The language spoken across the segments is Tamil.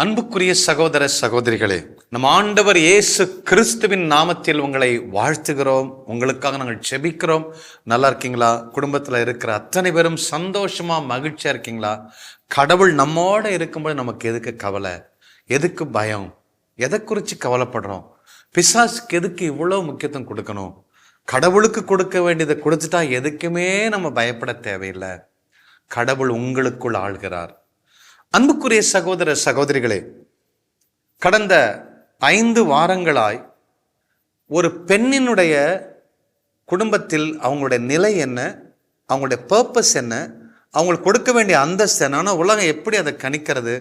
அன்புக்குரிய சகோதர சகோதரிகளே, நம் ஆண்டவர் இயேசு கிறிஸ்துவின் நாமத்தில் உங்களை வாழ்த்துகிறோம். உங்களுக்காக நாங்கள் ஜெபிக்கிறோம். நல்லா இருக்கீங்களா? குடும்பத்தில் இருக்கிற அத்தனை பேரும் சந்தோஷமா மகிழ்ச்சியா இருக்கீங்களா? கடவுள் நம்மோட இருக்கும்போது நமக்கு எதுக்கு கவலை, எதுக்கு பயம், எதை குறித்து கவலைப்படுறோம்? பிசாசுக்கு எதுக்கு இவ்வளோ முக்கியத்துவம் கொடுக்கணும்? கடவுளுக்கு கொடுக்க வேண்டியதை கொடுத்துட்டா எதுக்குமே நம்ம பயப்பட தேவையில்லை. கடவுள் உங்களுக்குள் ஆள்கிறார். அன்புக்குரிய சகோதர சகோதரிகளே, கடந்த 5 வாரங்களாய் ஒரு பெண்ணினுடைய குடும்பத்தில் அவங்களுடைய நிலை என்ன, அவங்களுடைய பர்பஸ் என்ன, அவங்களுக்கு கொடுக்க வேண்டிய அந்தஸ்து என்ன, ஆனால் உலகம் எப்படி அதை கணிக்கிறது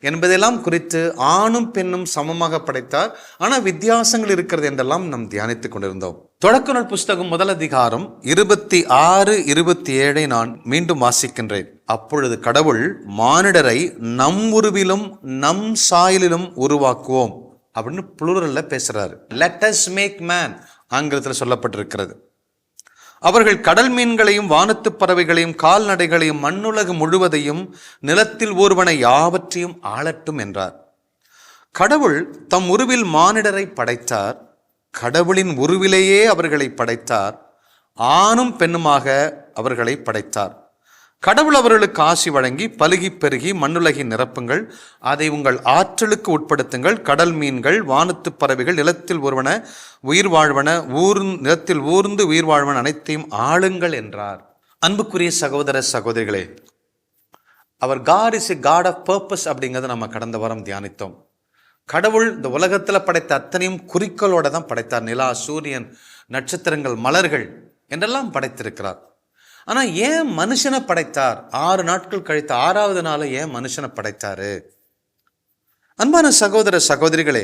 என்பதெல்லாம் குறித்து ஆணும் பெண்ணும் சமமாக படைத்தார், ஆனால் வித்தியாசங்கள் இருக்கிறது என்றெல்லாம் நாம் தியானித்து கொண்டிருந்தோம். தொடக்க நூல் புஸ்தகம் 1 அதிகாரம் 26, 27 நான் மீண்டும் வாசிக்கின்றேன். அப்பொழுது கடவுள் மானிடரை நம் உருவிலும் நம் சாயலிலும் உருவாக்குவோம் அப்படின்னு புளூரல்ல பேசுறாரு. லெட் அஸ் மேக் மேன் ஆங்கிலத்தில் சொல்லப்பட்டிருக்கிறது. அவர்கள் கடல் மீன்களையும் வானத்து பறவைகளையும் கால்நடைகளையும் மண்ணுலகு முழுவதையும் நிலத்தில் ஊர்வன யாவற்றையும் ஆளட்டும் என்றார். கடவுள் தம் உருவில் மானிடரை படைத்தார். கடவுளின் உருவிலேயே அவர்களை படைத்தார். ஆணும் பெண்ணுமாக அவர்களை படைத்தார். கடவுள் அவர்களுக்கு ஆசி வழங்கி பலுகி பெருகி மண்ணுலகை நிரப்புங்கள், அதை உங்கள் ஆற்றலுக்கு உட்படுத்துங்கள். கடல் மீன்கள், வானத்து பறவைகள், நிலத்தில் ஊர்வன உயிர் வாழ்வன, நிலத்தில் ஊர்ந்து உயிர் வாழ்வன அனைத்தையும் ஆளுங்கள் என்றார். அன்புக்குரிய சகோதர சகோதரிகளே, அவர் God is a God of purpose அப்படிங்கிறத நம்ம கடந்த வாரம் தியானித்தோம். கடவுள் இந்த உலகத்தில் படைத்த அத்தனையும் குறிக்கோளோட தான் படைத்தார். நிலா, சூரியன், நட்சத்திரங்கள், மலர்கள் என்றெல்லாம் படைத்திருக்கிறார். ஆனால் ஏன் மனுஷனை படைத்தார்? 6 நாட்கள் கழித்து 6வது நாள் ஏன் மனுஷனை படைத்தாரு? அன்பான சகோதர சகோதரிகளே,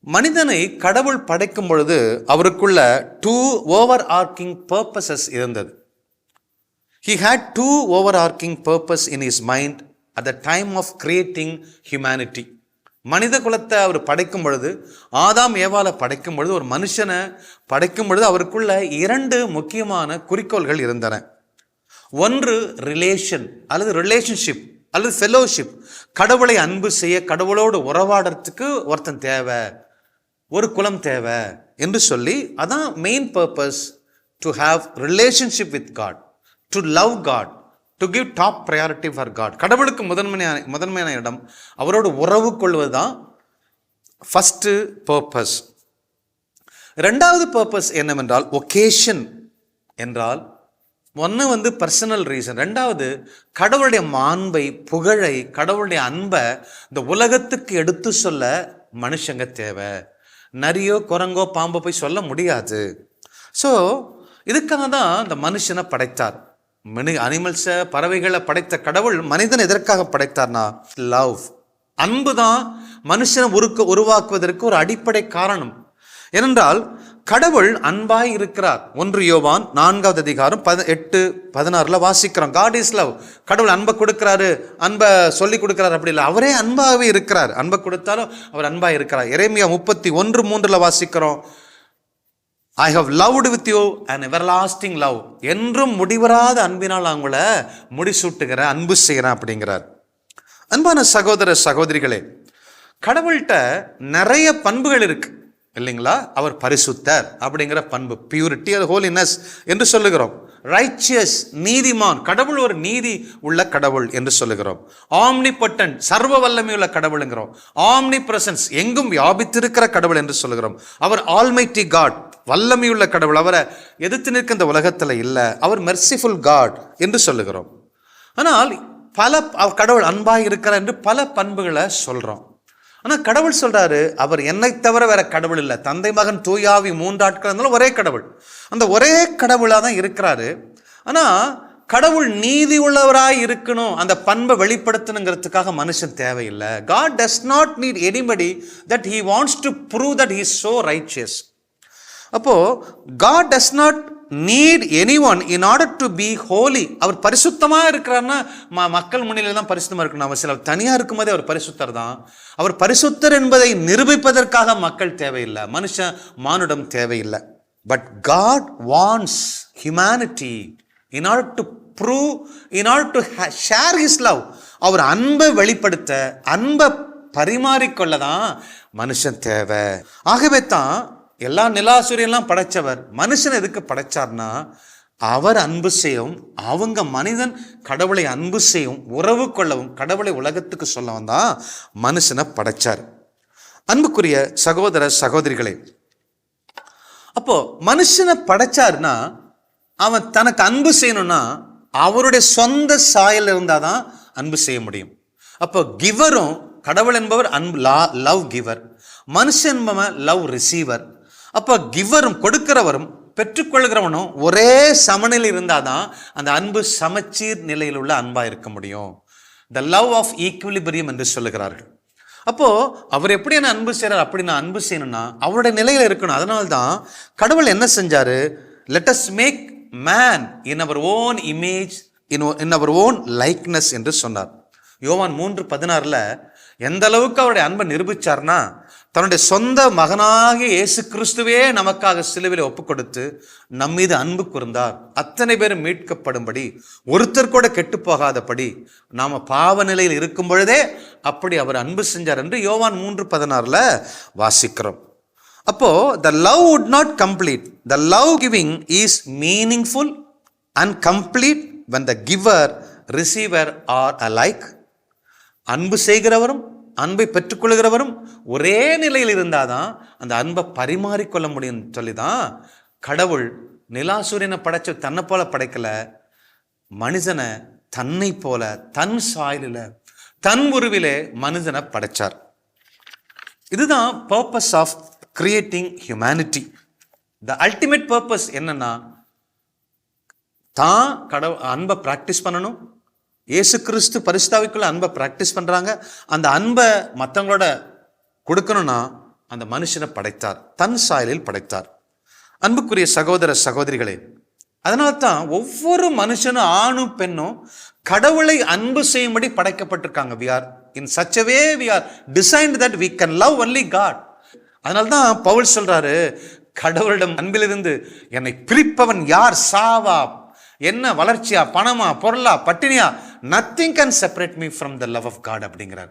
மனிதனை கடவுள் படைக்கும் பொழுது அவருக்குள்ள 2 overarching purposes இருந்தது. He had 2 overarching purpose in his mind at the time of creating humanity. மனித குலத்தை அவர் படைக்கும் பொழுது, ஆதாம் ஏவாளை படைக்கும் பொழுது, ஒரு மனுஷனை படைக்கும் பொழுது அவருக்குள்ள 2 முக்கியமான குறிக்கோள்கள் இருந்தன. ஒன்று ரிலேஷன் அல்லது ரிலேஷன்ஷிப் அல்லது ஃபெலோஷிப். கடவுளை அன்பு செய்ய, கடவுளோடு உறவாடுறதுக்கு ஒருத்தன் தேவை, ஒரு குலம் தேவை என்று சொல்லி, அதான் main purpose, to have relationship with God, to love God, to give top priority for God. கடவுளுக்கு முதன்மையான இடம், அவரோடு உறவு கொள்வது தான் ஃபஸ்ட்டு பர்பஸ். 2வது பர்பஸ் என்னவென்றால் ஒகேஷன் என்றால், ஒன்று பர்சனல் ரீசன், 2வது கடவுளுடைய மாண்பை, புகழை, கடவுளுடைய அன்பை இந்த உலகத்துக்கு எடுத்து சொல்ல மனுஷங்க தேவை. நரியோ குரங்கோ பாம்போ போய் சொல்ல முடியாது. ஸோ இதுக்காக தான் இந்த மனுஷனை படைத்தார். அனிமல்ஸை, பறவைகளை படைத்த கடவுள் மனிதன் எதற்காக படைத்தார்னா லவ், அன்பு தான் மனுஷனை உருவாக்குவதற்கு ஒரு அடிப்படை காரணம். ஏனென்றால் கடவுள் அன்பாய் இருக்கிறார். 1 யோவான் 4வது அதிகாரம் 8-16 வாசிக்கிறோம். God is love. கடவுள் அன்பை கொடுக்கிறாரு, அன்பை சொல்லி கொடுக்கிறாரு அப்படி இல்லை, அவரே அன்பாகவே இருக்கிறார். அன்பை கொடுத்தாலும் அவர் அன்பாக இருக்கிறார். எரேமியா 31:3 வாசிக்கிறோம், I have loved with you an everlasting love. என்றும் முடிவராத அன்பினால் அவங்கள முடிசூட்டுகிற, அன்பு செய்கிறேன் அப்படிங்கிறார். அன்பான சகோதர சகோதரிகளே, கடவுள்கிட்ட நிறைய பண்புகள் இருக்கு இல்லைங்களா? அவர் பரிசுத்தர் அப்படிங்கிற பண்பு, பியூரிட்டி, அது ஹோலினஸ் என்று சொல்லுகிறோம். ரைச்சியஸ், நீதிமான், கடவுள் ஒரு நீதி உள்ள கடவுள் என்று சொல்லுகிறோம். ஆம்னிபொட்டன்ட், சர்வ வல்லமையுள்ள கடவுளுங்கிறோம். ஆம்னி பிரசன்ஸ், எங்கும் வியாபித்திருக்கிற கடவுள் என்று சொல்லுகிறோம். அவர் ஆல்மைட்டி காட், வல்லமையுள்ள கடவுள், அவரை எதிர்த்து நிற்க இந்த உலகத்தில் இல்லை. அவர் மெர்சிஃபுல் காட் என்று சொல்லுகிறோம். ஆனால் கடவுள் அன்பாக இருக்கிறார் என்று பல பண்புகளை சொல்றோம். ஆனால் கடவுள் சொல்றாரு, அவர் என்னை தவிர வேற கடவுள் இல்லை. தந்தை, மகன், தூயாவி 3 ஆட்கள் இருந்தாலும் ஒரே கடவுள். அந்த ஒரே கடவுளாக தான் இருக்கிறாரு. ஆனால் கடவுள் நீதி உள்ளவராய் இருக்கணும், அந்த பண்பை வெளிப்படுத்தணுங்கிறதுக்காக மனுஷன் தேவையில்லை. God does not need anybody that he wants to prove that he is so righteous. அப்போ God does not need anyone in order to be holy. அவர் பரிசுத்தமாக இருக்கிறார்னா மக்கள் முன்னிலையில் தான் பரிசுத்தமாக இருக்கணும் அவசியம். அவர் தனியாக இருக்கும்போதே அவர் பரிசுத்தர் தான். அவர் பரிசுத்தர் என்பதை நிரூபிப்பதற்காக மக்கள் தேவையில்லை, மனுஷன் மானுடம் தேவையில்லை. But God wants humanity in order to prove, in order to share his love. அவர் அன்பை வெளிப்படுத்த, அன்பை பரிமாறிக்கொள்ளதான் மனுஷன் தேவை. ஆகவே தான் எல்லா நிலாசூரியெல்லாம் படைச்சவர் மனுஷன் எதுக்கு படைச்சார்னா, அவர் அன்பு செய்யவும், அவங்க மனிதன் கடவுளை அன்பு செய்யவும், உறவு கொள்ளவும், கடவுளை உலகத்துக்கு சொல்லவும் தான் மனுஷனை படைச்சார். அன்புக்குரிய சகோதர சகோதரிகளே, அப்போ மனுஷனை படைச்சார்னா அவன் தனக்கு அன்பு செய்யணும்னா அவருடைய சொந்த சாயல் இருந்தாதான் அன்பு செய்ய முடியும். அப்போ கிவரும், கடவுள் என்பவர் அன்பு லவ் கிவர், மனுஷன் என்பவன் லவ் ரிசீவர். அப்போ கிவரும் கொடுக்கிறவரும் பெற்றுக்கொள்கிறவனும் ஒரே சமநிலை இருந்தாதான் அந்த அன்பு சமச்சீர் நிலையில் உள்ள அன்பா இருக்க முடியும். த லவ் ஆஃப் ஈக்குவிலிபிரியம் என்று சொல்லுகிறார்கள். அப்போ அவர் எப்படி என்ன அன்பு செய்யறார், அப்படி நான் அன்பு செய்யணும்னா அவருடைய நிலையில இருக்கணும். அதனால்தான் கடவுள் என்ன செஞ்சாரு, let us make man in our own image, in our own likeness என்று சொன்னார். யோவான் 3:16 எந்த அளவுக்கு அவருடைய அன்பை நிரூபிச்சார்னா, தன்னுடைய சொந்த மகனாகிய இயேசு கிறிஸ்துவே நமக்காக சிலுவையில் ஒப்பு கொடுத்து நம் மீது அன்பு கூர்ந்தார். அத்தனை பேரும் மீட்கப்படும்படி, ஒருத்தர் கூட கெட்டு போகாதபடி, நாம பாவ நிலையில் இருக்கும் பொழுதே அப்படி அவர் அன்பு செஞ்சார் என்று யோவான் 3:16 வாசிக்கிறோம். அப்போ the love would not complete, the love giving is meaningful and complete when the giver receiver are alike. அன்பு செய்கிறவரும் அன்பை பெற்றுக்கொள்கிறவரும் ஒரே நிலையில் இருந்தாதான் அந்த அன்பை பரிமாறிக்கொள்ள முடியும் சொல்லிதான் கடவுள் நிலாசூரியனை படைச்ச தன்னை போல படைக்கல, மனுஷனை தன்னை போல தன் சாயலில தன் உருவிலே மனுஷனை படைச்சார். இதுதான் purpose of creating humanity. The ultimate purpose என்னன்னா, தான் கடவுள் அன்பை பிராக்டிஸ் பண்ணணும். இயேசு கிறிஸ்து பரிசுத்தாவிக்குள்ள அன்பை பிராக்டிஸ் பண்றாங்க. அந்த அன்பை மற்றவங்களோட கொடுக்கணும்னா அந்த மனுஷனை படைத்தார், தன் சாயலில் படைத்தார். அன்புக்குரிய சகோதர சகோதரிகளே, அதனால தான் ஒவ்வொரு மனுஷனும் ஆணும் பெண்ணும் கடவுளை அன்பு செய்யும்படி படைக்கப்பட்டிருக்காங்க. we are in such a way we are designed that we can love only God. அதனால தான் பவுல் சொல்றாரு, கடவுளிடம் அன்பிலிருந்து என்னை பிரிப்பவன் யார்? சாவா, என்ன வளர்ச்சியா, பணமா, பொருளா, பட்டினியா, nothing can separate me from the love of God அப்படிங்கிறார்.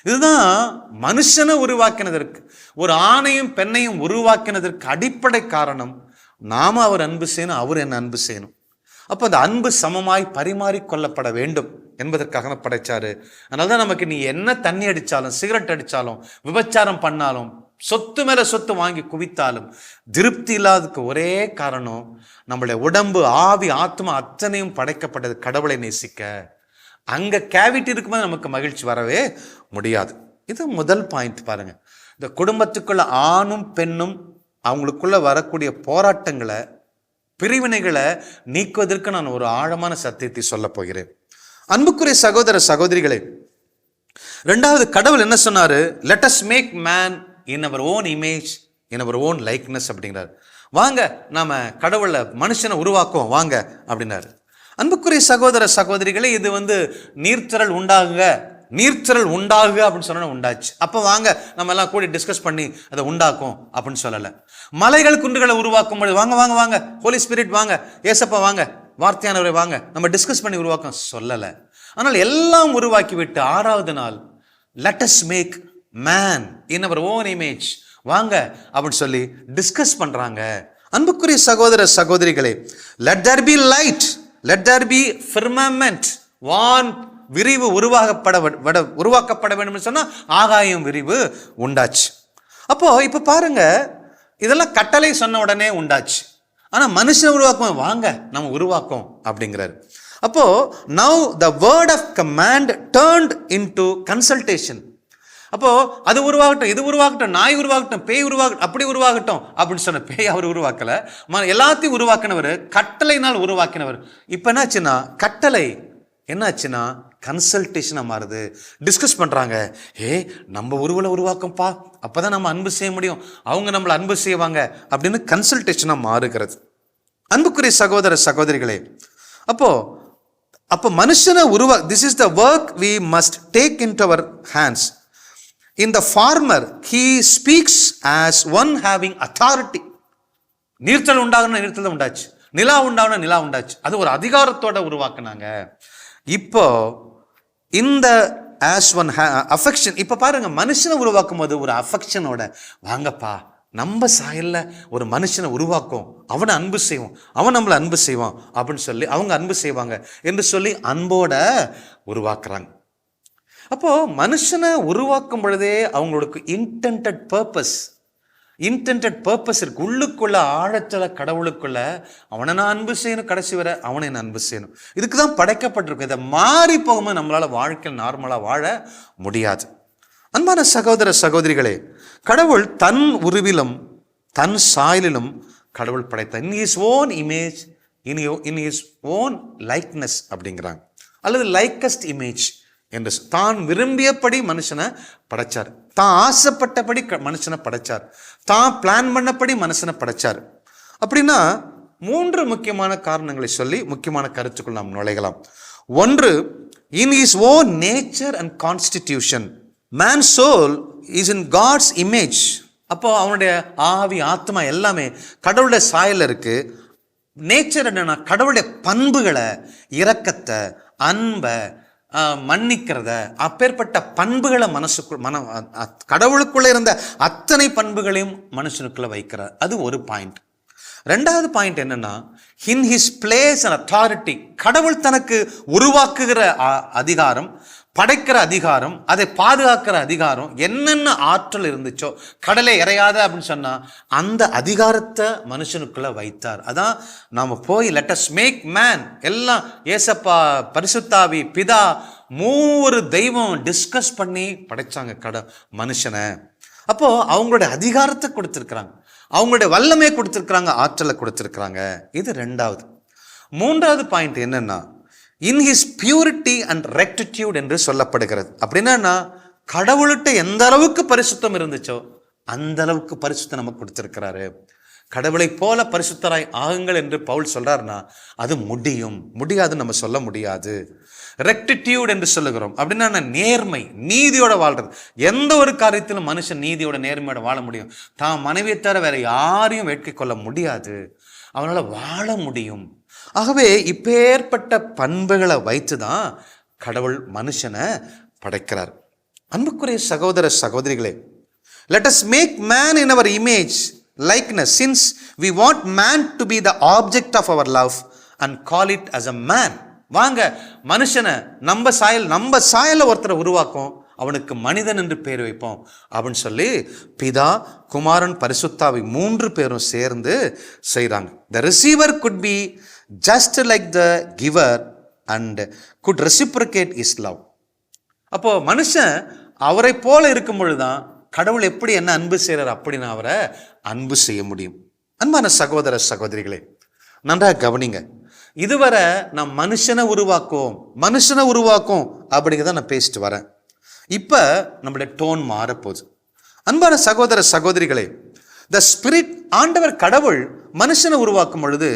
இதுதான் மனுஷனை உருவாக்கினதற்கு, ஒரு ஆணையும் பெண்ணையும் உருவாக்கினதற்கு அடிப்படை காரணம். நாம அவர் அன்பு செய்யணும், அவர் என்ன அன்பு செய்யணும். அப்போ அந்த அன்பு சமமாய் பரிமாறிக்கொள்ளப்பட வேண்டும் என்பதற்காக படைச்சாரு. அதனாலதான் நமக்கு நீ என்ன தண்ணி அடிச்சாலும், சிகரெட் அடிச்சாலும், விபச்சாரம் பண்ணாலும், சொத்து மேல சொத்து வாங்கி குவித்தாலும் திருப்தி இல்லாததுக்கு ஒரே காரணம், நம்மளுடைய உடம்பு, ஆவி, ஆத்மா அத்தனையும் படைக்கப்பட்டது கடவுளை நேசிக்க. அங்க கேவிட்டி இருக்கும்போது நமக்கு மகிழ்ச்சி வரவே முடியாது. இது முதல் பாயிண்ட். பாருங்க, இந்த குடும்பத்துக்குள்ள ஆணும் பெண்ணும் அவங்களுக்குள்ள வரக்கூடிய போராட்டங்களை, பிரிவினைகளை நீக்குவதற்கு நான் ஒரு ஆழமான சத்தியத்தை சொல்ல போகிறேன். அன்புக்குரிய சகோதர சகோதரிகளே, ரெண்டாவது கடவுள் என்ன சொன்னாரு, let us make man in our own image, in our own likeness அப்படிங்கிறார். வாங்க நாம கடவுளை, மனுஷனை உருவாக்குவோம் வாங்க அப்படின்னாரு. அன்புக்குரிய சகோதர சகோதரிகளே, இது நீர்த்திரள் உண்டாகுக, நீர்த்திரள் உண்டாகுக அப்படின்னு சொன்னா உண்டாச்சு. அப்போ வாங்க நம்ம எல்லாம் கூடி டிஸ்கஸ் பண்ணி அதை உண்டாக்கும் அப்படின்னு சொல்லலை. மலைகள் குன்றுகளை உருவாக்கும் பொழுது வாங்க வாங்க வாங்க ஹோலி ஸ்பிரிட் வாங்க, ஏசப்பா வாங்க, வார்த்தையானவரை வாங்க, நம்ம டிஸ்கஸ் பண்ணி உருவாக்கம் சொல்லலை. ஆனால் எல்லாம் உருவாக்கி விட்டு 6வது நாள் let us make man in our own image வாங்க அப்படின்னு சொல்லி டிஸ்கஸ் பண்றாங்க. அன்புக்குரிய சகோதர சகோதரிகளே, let there be light, let there be firmament, வான் விரிவு உருவாக்கப்பட வேண்டும் சொன்னா ஆகாயம் விரிவு உண்டாச்சு. அப்போ இப்ப பாருங்க, இதெல்லாம் கட்டளை சொன்ன உடனே உண்டாச்சு. ஆனா மனுஷன் உருவாக்கும், வாங்க நம்ம உருவாக்கும் அப்படிங்கிறாரு. அப்போ now the word of command turned into consultation. அப்போ அது உருவாகட்டும், இது உருவாகட்டும், நாய் உருவாகட்டும், பேய் உருவாகட்டும், அப்படி உருவாகட்டும் அப்படின்னு சொன்ன பேய் அவர் உருவாக்கல, எல்லாத்தையும் உருவாக்கினவர், கட்டளைனால் உருவாக்கினவர். இப்ப என்னாச்சுன்னா கட்டளை என்னாச்சுன்னா கன்சல்டேஷனா மாறுது. டிஸ்கஸ் பண்றாங்க, நம்ம உருவலை உருவாக்கம்பா, அப்பதான் நம்ம அன்பு செய்ய முடியும், அவங்க நம்மளை அன்பு செய்வாங்க அப்படின்னு கன்சல்டேஷனா மாறுகிறது. அன்புக்குரிய சகோதர சகோதரிகளே, அப்போ மனுஷனை this is the work we must take in to our hands. In the farmer, he speaks as one having authority. நீர்த்தல் உண்டாகணும், நீர்த்தல் உண்டாச்சு. நிலா உண்டாகணும், நிலா உண்டாச்சு. அது ஒரு அதிகாரத்தோட உருவாக்குனாங்க. இப்போ இந்த ஆஸ் ஒன் அஃபெக்ஷன். இப்போ பாருங்க, மனுஷனை உருவாக்கும் போது ஒரு அஃபெக்ஷனோட, வாங்கப்பா நம்ம சாயல்ல ஒரு மனுஷனை உருவாக்கும், அவனை அன்பு செய்வோம், அவன் நம்மளை அன்பு செய்வான் அப்படின்னு சொல்லி அவங்க அன்பு செய்வாங்க என்று சொல்லி அன்போட உருவாக்குறாங்க. அப்போ மனுஷனை உருவாக்கும் பொழுதே அவங்களுக்கு இன்டென்டட் பர்பஸ் இருக்கு. உள்ளுக்குள்ள ஆழத்துல கடவுளுக்குள்ள அவனை நான் அன்பு செய்யணும், கடைசி வரை அவனை நான் அன்பு செய்யணும். இதுக்கு தான் படைக்கப்பட்டிருக்கும். இதை மாறி போகும்போது நம்மளால வாழ்க்கையில் நார்மலா வாழ முடியாது. அன்பான சகோதர சகோதரிகளே, கடவுள் தன் உருவிலும் தன் சாயலிலும் கடவுள் படைத்தார். In his own image, in his own likeness அப்படிங்கிறாங்க, அல்லது லைக்கஸ்ட் இமேஜ் என்று. தான் விரும்பியபடி மனுஷனை படைச்சார், தான் ஆசைப்பட்டபடி மனுஷனை படைச்சார், தான் பிளான் பண்ணபடி மனுஷனை படைச்சார். அப்படின்னா 3 முக்கியமான காரணங்களை சொல்லி முக்கியமான கருத்துக்குள் நாம் நுழையலாம். ஒன்று, in his own nature and constitution, man's soul is in God's image. அப்போ அவனுடைய ஆவி ஆத்மா எல்லாமே கடவுளுடைய சாயல்ல இருக்கு. நேச்சர் என்னன்னா கடவுளுடைய பண்புகளை, இரக்கத்தை, அன்பை, மன்னிக்கிறத, அப்பேற்பட்ட பண்புகளை கடவுளுக்குள்ள இருந்த அத்தனை பண்புகளையும் மனுஷனுக்குள்ள வைக்கிறார். அது ஒரு பாயிண்ட். 2வது பாயிண்ட் என்னன்னா, in his place and authority, கடவுள் தனக்கு உருவாக்குகிற அதிகாரம், படைக்கிற அதிகாரம், அதை பாதுகாக்கிற அதிகாரம், என்னென்ன ஆற்றல் இருந்துச்சோ, கடலை இறையாத அப்படின்னு சொன்னா அந்த அதிகாரத்தை மனுஷனுக்குள்ள வைத்தார். அதான் நாம போய் லெட் அஸ் மேக் மேன், எல்லாம் ஏசப்பா, பரிசுத்தாவி, பிதா, 3 தெய்வம் டிஸ்கஸ் பண்ணி படைச்சாங்க மனுஷனை. அப்போ அவங்களுடைய அதிகாரத்தை கொடுத்திருக்கிறாங்க, அவங்களுடைய வல்லமையை கொடுத்திருக்கிறாங்க, ஆற்றலை கொடுத்திருக்கிறாங்க. இது 2வது. 3வது பாயிண்ட் என்னன்னா, இன் ஹிஸ் பியூரிட்டி அண்ட் ரெக்டிடியூட் என்று சொல்லப்படுகிறது. அப்படின்னா கடவுள்கிட்ட எந்த அளவுக்கு பரிசுத்தம் இருந்துச்சோ அந்த அளவுக்கு பரிசுத்தம் நமக்கு கொடுத்திருக்கிறாரு. கடவுளை போல பரிசுத்தராய் ஆகுங்கள் என்று பவுல் சொல்றாருன்னா அது முடியாதுன்னு நம்ம சொல்ல முடியாது. ரெக்டிடியூட் என்று சொல்லுகிறோம். அப்படின்னா நேர்மை, நீதியோட வாழ்றது. எந்த ஒரு காரியத்திலும் மனுஷன் நீதியோட நேர்மையோட வாழ முடியும். தான் மனைவியை தவிர வேற யாரையும் வேட்கை கொள்ள முடியாது, அவனால வாழ முடியும். ஆகவே இப்பேற்பட்ட பண்புகளை வைத்துதான் கடவுள் மனுஷனை படைக்கிறார். அன்புக்குரிய சகோதர சகோதரிகளே, let us make man in our image likeness, since we want man to be the object of our love and call it as a man. வாங்க மனுஷனை நம்ம சாயல்ல ஒருத்தரை உருவாக்கும், அவனுக்கு மனிதன் என்று பேர் வைப்போம் அப்படின்னு சொல்லி பிதா, குமாரன், பரிசுத்தாவி 3 பேரும் சேர்ந்து செய்றாங்க. The receiver could be just like the giver and could reciprocate his love. அப்போ மனுஷன் அவரை போல இருக்கும் பொழுதுதான் கடவுள் எப்படி என்ன அன்பு செய்யறார் அப்படின்னு அவரை அன்பு செய்ய முடியும். அன்பான சகோதர சகோதரிகளே, நன்றாக கவனிங்க. இதுவரை நான் மனுஷனை உருவாக்கும் அப்படிங்கிறத நான் பேசிட்டு வரேன். இப்ப நம்மளுடைய டோன் மாறப்போகுது. அன்பான சகோதர சகோதரிகளே, த ஸ்பிரிட், ஆண்டவர் கடவுள் மனுஷனை உருவாக்கும் பொழுது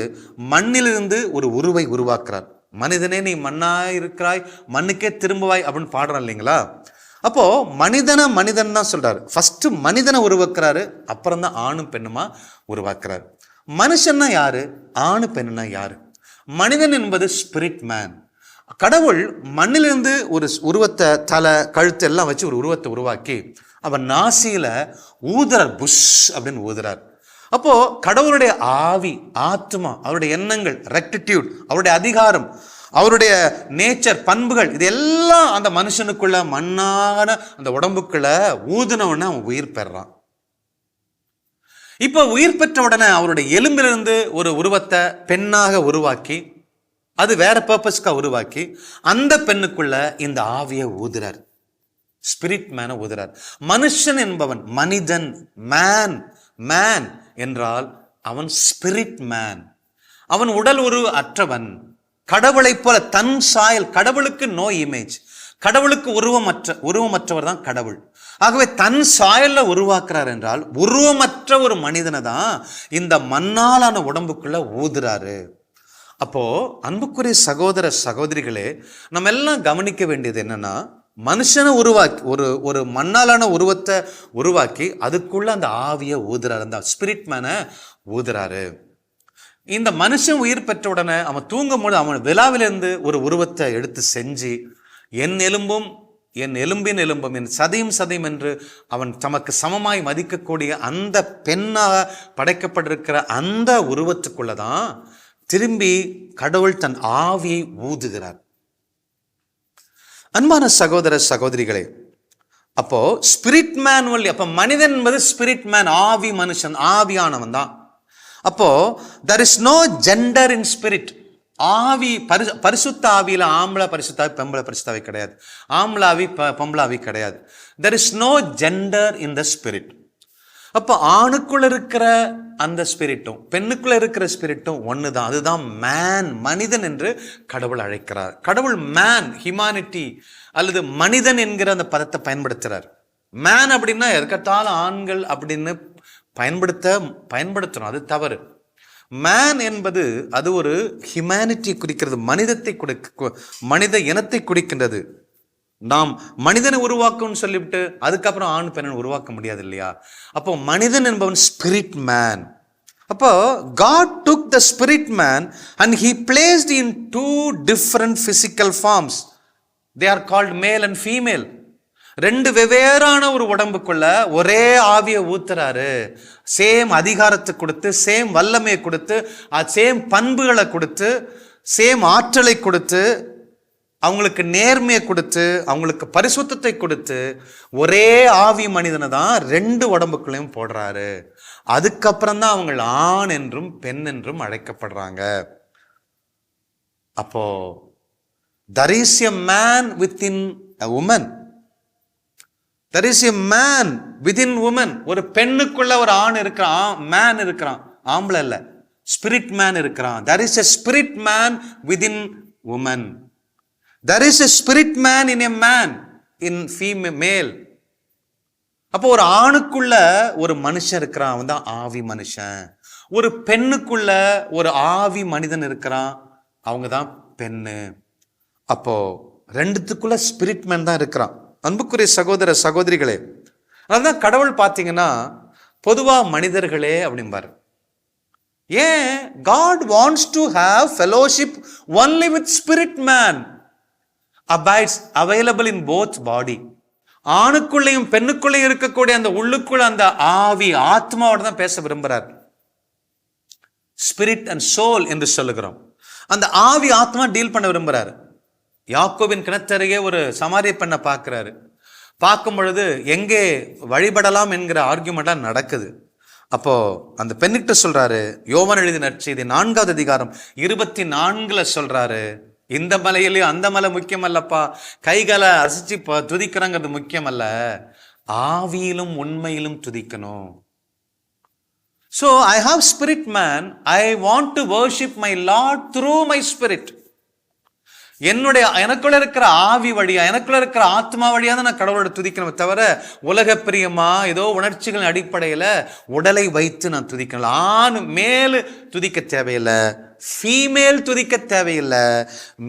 மண்ணிலிருந்து ஒரு உருவை உருவாக்குறார். மனிதனே நீ மண்ணாயிருக்கிறாய், மண்ணுக்கே திரும்புவாய் அப்படின்னு பாடுறோம் இல்லைங்களா? அப்போ மனிதன் தான் சொல்றாரு. ஃபர்ஸ்ட் மனிதனை உருவாக்குறாரு, அப்புறம் தான் ஆணும் பெண்ணுமா உருவாக்குறாரு. மனுஷன்னா யாரு, ஆணு பெண்ணுனா யாரு? மனிதன் என்பது ஸ்பிரிட் மேன். கடவுள் மண்ணிலிருந்து ஒரு உருவத்தை, தலை, கழுத்து எல்லாம் வச்சு ஒரு உருவத்தை உருவாக்கி அவன் நாசியில ஊதுறார், புஷ் அப்படின்னு ஊதுறார். அப்போ கடவுளுடைய ஆவி, ஆத்மா, அவருடைய எண்ணங்கள், ரெக்டிடியூட், அவருடைய அதிகாரம், அவருடைய நேச்சர், பண்புகள், இது எல்லாம் அந்த மனுஷனுக்குள்ள, மண்ணான அந்த உடம்புக்குள்ள ஊதுனவுடனே அவன் உயிர் பெறான். இப்ப உயிர் பெற்ற உடனே அவருடைய எலும்பிலிருந்து ஒரு உருவத்தை பெண்ணாக உருவாக்கி, அது வேற பர்பஸ்க்கா உருவாக்கி அந்த பெண்ணுக்குள்ள இந்த ஆவியை ஊதுறார், ஸ்பிரிட் மேனை ஊதுறார். மனுஷன் என்பவன், மனிதன், மேன் என்றால் அவன் ஸ்பிரிட் மேன். அவன் உடல் அற்றவன், கடவுளை போல தன் சாயல். கடவுளுக்கு நோ இமேஜ், கடவுளுக்கு உருவமற்றவர் தான் கடவுள். ஆகவே தன் சாயல்ல உருவாக்குறார் என்றால் உருவமற்ற ஒரு மனிதனை தான் இந்த மண்ணாலான உடம்புக்குள்ள ஊதுறாரு. அப்போ அன்புக்குரிய சகோதர சகோதரிகளே, நம்ம எல்லாம் கவனிக்க வேண்டியது என்னன்னா, மனுஷனை உருவாக்கி ஒரு மண்ணாலான உருவத்தை உருவாக்கி அதுக்குள்ள அந்த ஆவியை ஊதுறாரு, அந்த ஸ்பிரிட் மேனை ஊதுறாரு. இந்த மனுஷன் உயிர் பெற்ற உடனே அவன் தூங்கும் போது அவன் விழாவிலிருந்து ஒரு உருவத்தை எடுத்து செஞ்சு, என் எலும்பும் என் எலும்பின் எலும்பும் என் சதையும் சதையும் என்று அவன் தமக்கு சமமாய் மதிக்கக்கூடிய அந்த பெண்ணாக படைக்கப்பட்டிருக்கிற அந்த உருவத்துக்குள்ளதான் திரும்பி கடவுள் தன் ஆவியை ஊதுகிறார். அன்பான சகோதர சகோதரிகளே, அப்போ ஸ்பிரிட் மேன் ஒன்லி. அப்ப மனிதன் என்பது ஸ்பிரிட் மேன், ஆவி மனுஷன், ஆவியானவன் தான். அப்போ there is no gender in spirit. ஆவி பரிசுத்த ஆவியில ஆம்பளை பரிசுத்தாவி, பெம்பளை பரிசுத்தாவி கிடையாது. ஆம்பளாவி பொம்பளாவி கிடையாது. there is no gender in the spirit. அப்போ ஆணுக்குள்ள இருக்கிற அந்த ஸ்பிரிட்டும் பெண்ணுக்குள்ள இருக்கிற ஸ்பிரிட்டும் ஒண்ணுதான். அதுதான் மேன், மனிதன் என்று கடவுள் அழைக்கிறார். கடவுள் மேன், ஹியூமானிட்டி அல்லது மனிதன் என்கிற அந்த பதத்தை பயன்படுத்துறார். மேன் அப்படின்னா எதற்கத்தாலும் ஆண்கள் அப்படின்னு பயன்படுத்தணும், அது தவறு. மேன் என்பது அது ஒரு ஹியூமானிட்டி குறிக்கிறது, மனித இனத்தை குறிக்கின்றது. நாம் மனிதனை உருவாக்கணும்னு சொல்லிவிட்டு அதுக்கப்புறம் ஆண் பெண்ணை உருவாக்க முடியாது இல்லையா? அப்போ மனிதன் என்பவன் ஸ்பிரிட் மேன். அப்போ God took the spirit man and he placed in two different physical forms. They are called male and female. ரெண்டு வெவ்வேறான ஒரு உடம்புக்குள்ள ஒரே ஆவியை ஊத்துறாரு. சேம் அதிகாரத்தை கொடுத்து, சேம் வல்லமையை கொடுத்து, சேம் பண்புகளை கொடுத்து, சேம் ஆற்றலை கொடுத்து, அவங்களுக்கு நேர்மையை கொடுத்து, அவங்களுக்கு பரிசுத்தத்தை கொடுத்து, ஒரே ஆவி மனிதனை தான் ரெண்டு உடம்புக்குள்ளையும் போடுறாரு. அதுக்கப்புறம் தான் அவங்க ஆண் என்றும் பெண் என்றும் அழைக்கப்படுறாங்க. அப்போ there is a man within a woman. There is a man within woman. ஒரு பெண்ணுக்குள்ள ஒரு ஆண் இருக்கிறான், மேன் இருக்கிறான், ஆம்பளை இல்ல, ஸ்பிரிட் மேன் இருக்கிறான். There is a spirit man within woman. There is a spirit man in a man, in female. அப்போ ஒரு ஆணுக்குள்ள ஒரு மனுஷன் இருக்கிறான், அவன் தான் ஆவி மனுஷன். ஒரு பெண்ணுக்குள்ள ஒரு ஆவி மனிதன் இருக்கிறான், அவங்க தான் பெண்ணு. அப்போ ரெண்டுத்துக்குள்ள ஸ்பிரிட் மேன் தான் இருக்கிறான். அன்புக்குரிய சகோதர சகோதரிகளே, அதுதான் கடவுள் பார்த்தீங்கன்னா பொதுவா மனிதர்களே அப்படிம்பாரு. ஏன்? God wants to have fellowship only with spirit man, abides available in both body. ஆணுக்குள்ளையும் பெண்ணுக்குள்ளையும் இருக்கக்கூடிய அந்த உள்ளுக்குள்ள அந்த ஆவி ஆத்மாவோட தான் பேச விரும்புறார். ஸ்பிரிட் அண்ட் சோல் என்று சொல்லுகிறோம். அந்த ஆவி ஆத்மா டீல் பண்ண விரும்புறாரு. யாக்கோபின் கிணத்தருகே ஒரு சமாரிய பெண்ணை பார்க்கிறாரு. பார்க்கும் பொழுது எங்கே வழிபடலாம் என்கிற ஆர்கியூமெண்ட்லாம் நடக்குது. அப்போ அந்த பெண்ணிட்ட சொல்றாரு, யோவான் எழுதின நற்செய்தி 4வது அதிகாரம் 24 சொல்றாரு, இந்த மலையிலையும் அந்த மலை முக்கியம் அல்லப்பா, கைகளை அசைச்சு துதிக்கிறாங்கிறது முக்கியம் அல்ல, ஆவியிலும் உண்மையிலும் துதிக்கணும். So I have spirit man, I want to worship my Lord through my spirit. எனக்குள்ள இருக்கிற ஆவி வழியா, எனக்குள்ள இருக்கிற ஆத்மா வழியா தான் நான் கடவுளோட துதிக்கணும், தவிர உலக பிரியமா ஏதோ உணர்ச்சிகள் அடிப்படையில உடலை வைத்து நான் துதிக்கணும். ஆண் மேலு துதிக்க தேவையில்லை, ஃபீமேல் துதிக்க தேவையில்லை.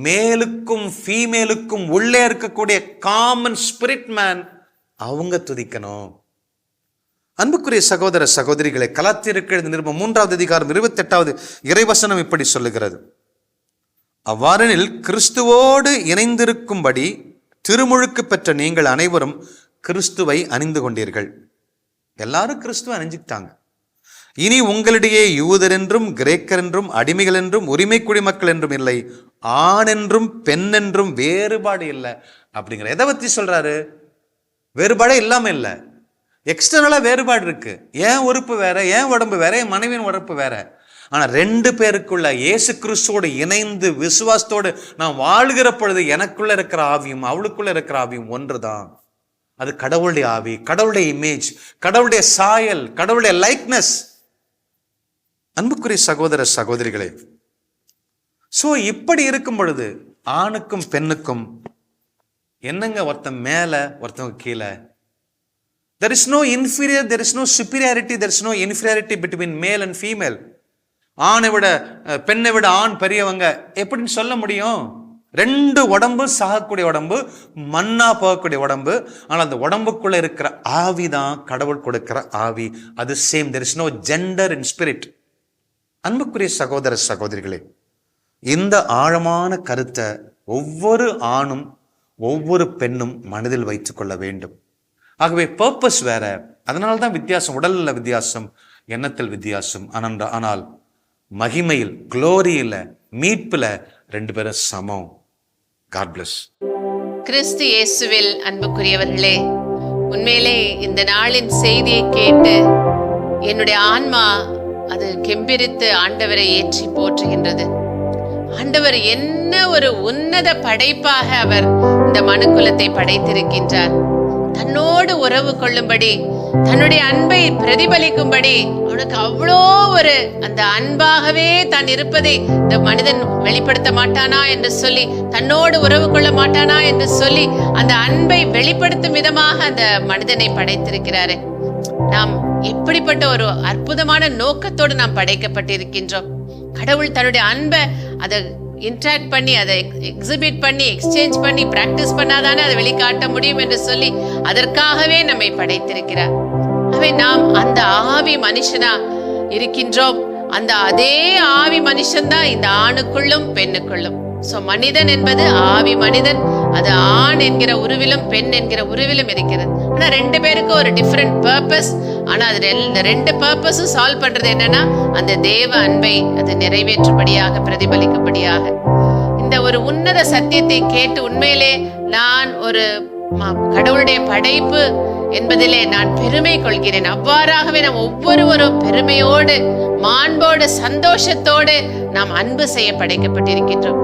மேலுக்கும் ஃபீமேலுக்கும் உள்ளே இருக்கக்கூடிய காமன் ஸ்பிரிட் மேன் அவங்க துதிக்கணும். அன்புக்குரிய சகோதர சகோதரிகளை, கலாத்தியருக்கு எழுதின நிருபம் 3வது அதிகாரம் 28வது இறைவசனம் இப்படி சொல்லுகிறது, அவ்வாறெனில் கிறிஸ்துவோடு இணைந்திருக்கும்படி திருமுழுக்கு பெற்ற நீங்கள் அனைவரும் கிறிஸ்துவை அணிந்து கொண்டீர்கள். எல்லாரும் கிறிஸ்துவை அணிஞ்சுக்கிட்டாங்க. இனி உங்களிடையே யூதர் என்றும் கிரேக்கர் என்றும் அடிமைகள் என்றும் உரிமை குடிமக்கள் என்றும் இல்லை, ஆண் என்றும் பெண் என்றும் வேறுபாடு இல்லை அப்படிங்கிற. எதை பத்தி சொல்றாரு? வேறுபாடே இல்லாம இல்லை, எக்ஸ்டர்னலா வேறுபாடு இருக்கு. ஏன் உறுப்பு வேற, ஏன் உடம்பு வேற, என் மனைவியின் உறுப்பு வேற. ஆனா ரெண்டு பேருக்குள்ள இயேசு கிறிஸ்துவோடு இணைந்து விசுவாசத்தோடு நான் வாழ்கிற பொழுது எனக்குள்ள இருக்கிற ஆவியும் அவளுக்குள்ள இருக்கிற ஆவியும் ஒன்றுதான். அது கடவுளுடைய ஆவி, கடவுளுடைய இமேஜ், கடவுளுடைய சாயல், கடவுளுடைய லைக்னஸ். அன்புக்குரிய சகோதர சகோதரிகளே, சோ இப்படி இருக்கும் பொழுது ஆணுக்கும் பெண்ணுக்கும் என்னங்க, ஒருத்தன் மேல ஒருத்தவங்க கீழே. There is no inferior, there is no superiority, there is no inferiority between male and female. ஆணை விட பெண்ணை விட ஆண் பெரியவங்க எப்படின்னு சொல்ல முடியும்? ரெண்டு உடம்பு சாகக்கூடிய உடம்பு, மண்ணா போகக்கூடிய உடம்பு. ஆனால் அந்த உடம்புக்குள்ள இருக்கிற ஆவிதான் கடவுள் கொடுக்கிற ஆவி. அது same. there is no gender in spirit. அன்புக்குரிய சகோதர சகோதரிகளே, இந்த ஆழமான கருத்தை ஒவ்வொரு ஆணும் ஒவ்வொரு பெண்ணும் மனதில் வைத்து கொள்ள வேண்டும். ஆகவே பர்பஸ் வேற, அதனால்தான் வித்தியாசம், உடல்ல வித்தியாசம், எண்ணத்தில் வித்தியாசம். ஆனால் மகிமையில், குளோரியில, மீட்புல 2 பேரும் சமம். God plus. கிறிஸ்து இயேசுவில் அன்புக்குரியவர்களே, உண்மையிலே இந்த நாளின் செய்தியை கேட்டு என்னுடைய ஆன்மா அது கெம்பிரித்து ஆண்டவரை ஏற்றி போற்றுகின்றது. ஆண்டவர் என்ன ஒரு உன்னத படைப்பாக அவர் இந்த மனுக்குலத்தை படைத்திருக்கின்றார். தன்னோடு உறவு கொள்ளும்படி, தன்னுடைய அன்பை பிரதிபலிக்கும்படி அவனுக்கு அவ்வளோ ஒரு அந்த அன்பாகவே தான் இருப்பதை இந்த மனிதன் வெளிப்படுத்த மாட்டானா என்று சொல்லி, தன்னோடு உறவு கொள்ள மாட்டானா என்று சொல்லி அந்த அன்பை வெளிப்படுத்தும் விதமாக அந்த மனிதனை படைத்திருக்கிறாரு. நாம் எப்படிப்பட்ட ஒரு அற்புதமான நோக்கத்தோடு நாம் படைக்கப்பட்டிருக்கின்றோம். கடவுள் தன்னுடைய அன்பை அதை இன்ட்ராக்ட் பண்ணி, அதை எக்ஸிபிட் பண்ணி, எக்ஸ்சேஞ்ச் பண்ணி, பிராக்டிஸ் பண்ணாதானே அதை வெளிக்காட்ட முடியும் என்று சொல்லி அதற்காகவே நம்மை படைத்திருக்கிறார். அவை நாம் அந்த ஆவி மனுஷனா இருக்கின்றோம். அந்த அதே ஆவி மனுஷன்தான் இந்த ஆணுக்குள்ளும் பெண்ணுக்குள்ளும். சோ மனிதன் என்பது ஆவி மனிதன், அது ஆண் என்கிற உருவிலும் பெண் என்கிற உருவிலும் இருக்கிறது. ஆனா 2 பேருக்கு ஒரு டிஃபரெண்ட் பர்பஸ். ஆனா அது 2 பர்பஸும் சால்வ் பண்றது என்னன்னா அந்த தேவ அன்பை அது நிறைவேற்றும்படியாக, பிரதிபலிக்கும்படியாக. இந்த ஒரு உன்னத சத்தியத்தை கேட்டு உண்மையிலே நான் ஒரு கடவுளுடைய படைப்பு என்பதிலே நான் பெருமை கொள்கிறேன். அவ்வாறாகவே நாம் ஒவ்வொருவரும் பெருமையோடு, மாண்போடு, சந்தோஷத்தோடு நாம் அன்பு செய்ய படைக்கப்பட்டிருக்கின்றோம்.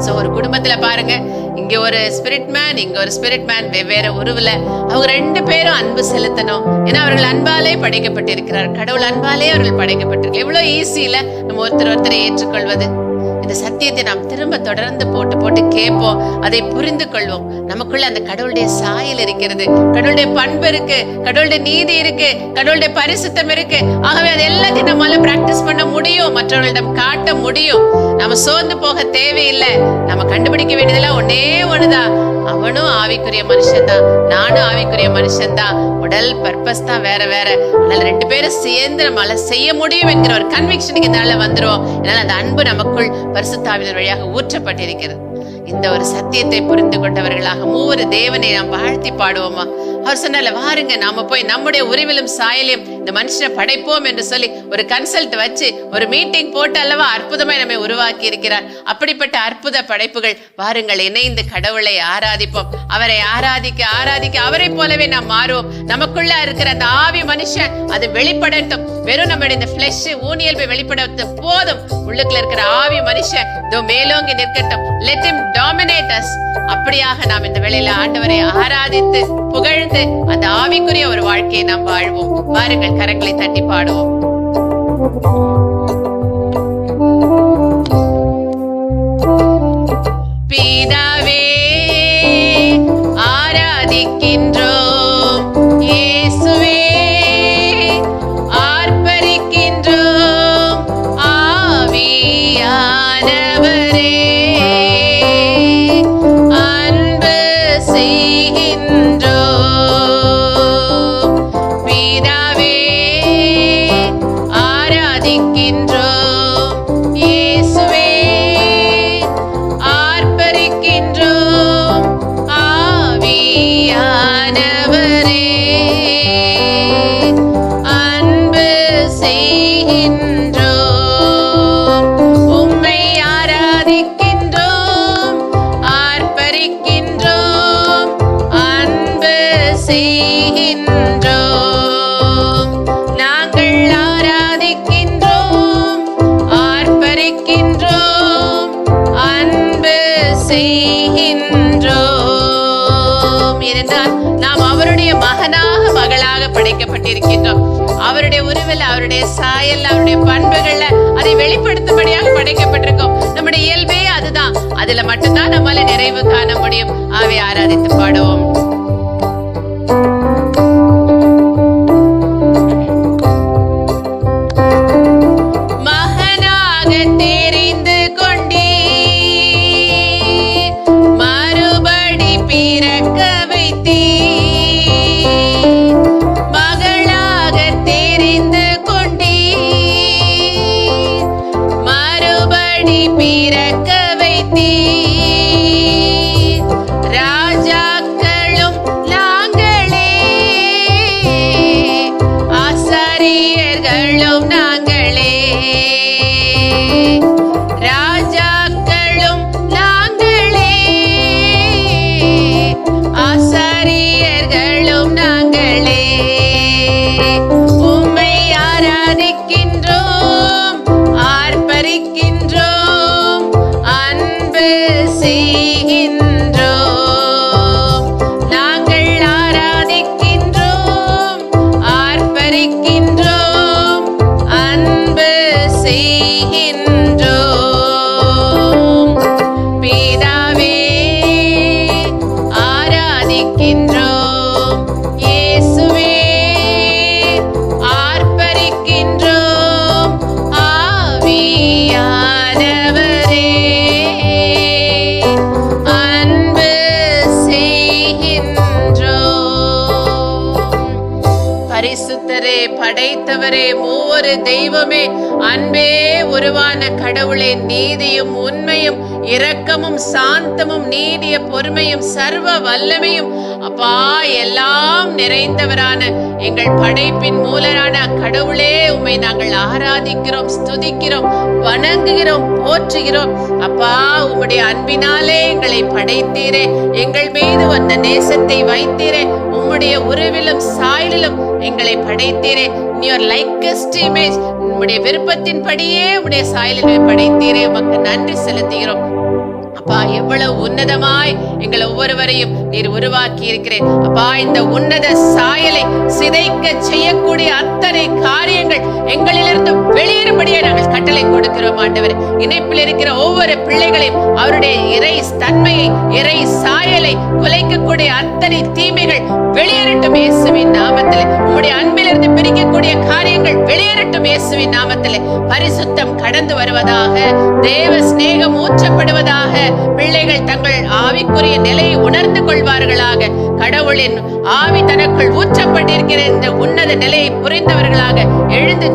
சோ ஒரு குடும்பத்துல பாருங்க, இங்க ஒரு ஸ்பிரிட் மேன், இங்க ஒரு ஸ்பிரிட் மேன், வெவ்வேறு உருவுல அவங்க 2 பேரும் அன்பு செலுத்தணும். ஏன்னா அவர்கள் அன்பாலே படைக்கப்பட்டிருக்கிறார். கடவுள் அன்பாலே அவர்கள் படைக்கப்பட்டிருக்கிறார். எவ்வளவு ஈஸியில நம்ம ஒருத்தரை ஏற்றுக்கொள்வது. இந்த சத்தியத்தை நாம் திரும்ப தொடர்ந்து போட்டு கேட்போம், அதை புரிந்து கொள்வோம். நமக்குள்ள அந்த கடவுளுடைய சாயல் இருக்கிறது, கடவுளுடைய பண்பு இருக்கு, கடவுளுடைய நீதி இருக்கு, கடவுளுடைய பரிசுத்தம் இருக்கு. ஆகவே அது எல்லாத்தையும் நம்மளால பிராக்டிஸ் பண்ண முடியும், மற்றவர்களிடம் காட்ட முடியும். நம்ம சோர்ந்து போக தேவையில்லை. நம்ம கண்டுபிடிக்க வேண்டியதெல்லாம் ஒண்ணுதான், அவனும் ஆவிக்குரிய மனுஷன்தான், நானும் ஆவிக்குரிய மனுஷன்தான். உடல் பர்பஸ் தான் வேற வேற, ஆனால் 2 பேரும் சேர்ந்து நம்மளால செய்ய முடியும் என்கிற ஒரு கன்விக்ஷனுக்கு இதனால வந்துரும். அதனால அந்த அன்பு நமக்குள் பரிசுத்த ஆவியின் வழியாக ஊற்றப்பட்டிருக்கிறது. இந்த ஒரு சத்தியத்தை புரிந்து கொண்டவர்களாக மூவரு தேவனை நாம் வாழ்த்தி பாடுவோமா? அவர் சொன்னால, வாருங்க நாம போய் நம்முடைய உருவிலும் சாயலையும் இந்த மனுஷனை படைப்போம் என்று சொல்லி ஒரு கன்சல்ட் வச்சு ஒரு மீட்டிங் போட்டு அல்லவா அற்புதமாய் நம்மை உருவாக்கி இருக்கிறார். அப்படிப்பட்ட அற்புத படைப்புகள், வாருங்கள் இணைந்து கடவுளை ஆராதிப்போம். அவரை ஆராதிக்க அவரை போலவே நாம் மாறுவோம். நமக்குள்ள இருக்கிற அந்த ஆவி மனுஷன் அது வெளிப்படட்டும். வெறும் நம்முடைய இந்த பிளஷ் ஊனியல்பை வெளிப்பட போதும். உள்ளுக்குள்ள இருக்கிற ஆவி மனுஷன் மேலோங்கி நிற்கட்டும். Let him dominate us. அப்படியாக நாம் இந்த வேளையில ஆண்டவரை ஆராதித்து புகழ்ந்து அந்த ஆவிக்குரிய ஒரு வாழ்க்கையை நாம் வாழ்வோம். வாருங்கள் கரங்களை தட்டி பாடுவோம். பிதாவே ஆராதிக்கின்றோம், இயேசுவே ஆர்ப்பரிக்கின்றோம், ஆவியானவரே அன்பு செய்கின்றோம். பிதாவே ஆராதிக்கின்றோம், இயேசுவே ஆர்ப்பரிக்கின்றோம், ஆவியானவரே அன்பு செய்கின்றோம். உம்மை ஆராதிக்கின்றோம், ஆர்ப்பரிக்கின்றோம், அன்பு செய்கின்றோம். நாங்கள் ஆராதிக்கின்றோம், ஆர்ப்பரிக்கின்றோம், அன்பு செய்கின்றோம். ஏனென்றால் நாம் அவருடைய மகனாக மகளாக படைக்கப்பட்டிருக்கின்றோம். அவருடைய உருவில், அவருடைய சாயல், அவருடைய பண்புகள்ல அதை வெளிப்படுத்தும்படியாக படைக்கப்பட்டிருக்கோம். நம்முடைய இயல்பே அதுதான். அதுல மட்டும்தான் நம்மால நிறைவு காண முடியும். ஆவே ஆராதித்து பாடுவோம். மகனாக தெரிந்து கொண்டீர், மறுபடி பிறக்க வைத்தீர். மகளாக தெரிந்து கொண்டீர், மறுபடி பிறக்க வைத்தீர். ஆராதிக்கின்றோம், ஆர்ப்பரிக்கின்றோம், அன்பு செய்கின்றோம். நாங்கள் ஆராதிக்கின்றோம், ஆர்ப்பரிக்கின்றோம், அன்பு செய்கின்றோம். பிதாவே ஆராதிக்கின்றோம், இயேசுவே ஆர்ப்பரிக்கின்றோம், ஆவியானவரே அன்பு செய்கின்றோம். பரிசுத்தரே, படைத்தவரே, மூவொரு தெய்வமே, அன்பே உருவான கடவுளே, நீதியும் உண்மையும் இரக்கமும் சாந்தமும் நீடிய பொறுமையும் சர்வ வல்லமையும் அப்பா எல்லாம் நிறைந்தவரான எங்கள் படைப்பின் மூலரான கடவுளே, உம்மை நாங்கள் ஆராதிக்கிறோம், ஸ்துதிக்கிறோம், வணங்குகிறோம், போற்றுகிறோம். அப்பா, உம்முடைய அன்பினாலே எங்களை படைத்தீரே, எங்கள் மீது வந்த நேசத்தை வைத்தீரே, உம்முடைய உருவிலும் சாயலிலும் எங்களை படைத்தீரே. Your likest image, உம்முடைய விருப்பத்தின்படியே உம்முடைய சாயலிலே படைத்தீரே. உமக்கு நன்றி செலுத்துகிறோம். அப்பா, எவ்வளவு உன்னதமாய் எங்களை ஒவ்வொருவரையும் நீர் உருவாக்கி இருக்கிறேன். அப்பா, இந்த உன்னத சாயலை சிதைக்க செய்யக்கூடிய அத்தனை காரியங்கள் எங்களிலிருந்து வெளியேறும்படியே நாங்கள் கட்டளை கொடுக்கிறோம். ஆண்டவர், இணைப்பில் இருக்கிற ஒவ்வொரு பிள்ளைகளையும் அவருடைய இறை தன்மையை, இறை சாயலை குலைக்கக்கூடிய அத்தனை தீமைகள் வெளியேறட்டும் இயேசுவின் நாமத்திலே. உம்முடைய அன்பிலிருந்து பிரிக்கக்கூடிய காரியங்கள் வெளியேறட்டும் இயேசுவின் நாமத்திலே. பரிசுத்தம் கடந்து வருவதாக, தேவ சிநேகம் ஊற்றப்படுவதாக, பிள்ளைகள் தங்கள் ஆவிக்குரிய நிலையை உணர்ந்து கொள்வார்களாக, கடவுளின் ஆவி தனக்குள் ஊற்றப்பட்டிருக்கிற இந்த உன்னத நிலையை புரிந்தவர்களாக எழுந்து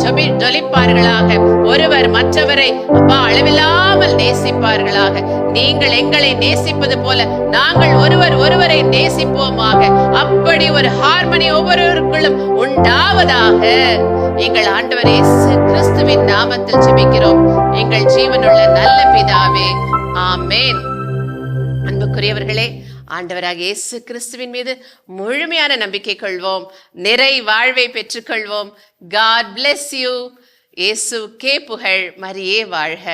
ஜொலிப்பார்களாக, ஒருவர் மற்றவரை அப்பா அளவில்லாமல் நேசிப்பார்களாக. நீங்கள் எங்களை நேசிப்பது போல நாங்கள் ஒருவரை நேசிப்போமாக. அப்படி ஒரு ஹார்மனி ஒவ்வொருவருக்குள்ளும் உண்டாவதாக. எங்கள் ஆண்டவர் இயேசு கிறிஸ்துவின் நாமத்தில் ஜெபிக்கிறோம் எங்கள் ஜீவனுள்ள நல்ல பிதாவே, ஆமென். அன்புக்குரியவர்களே, ஆண்டவராக இயேசு கிறிஸ்துவின் மீது முழுமையான நம்பிக்கை கொள்வோம், நிறை வாழ்வை பெற்றுக்கொள்வோம். God bless you. இயேசுவுக்கே புகழ், மரியே வாழ்க.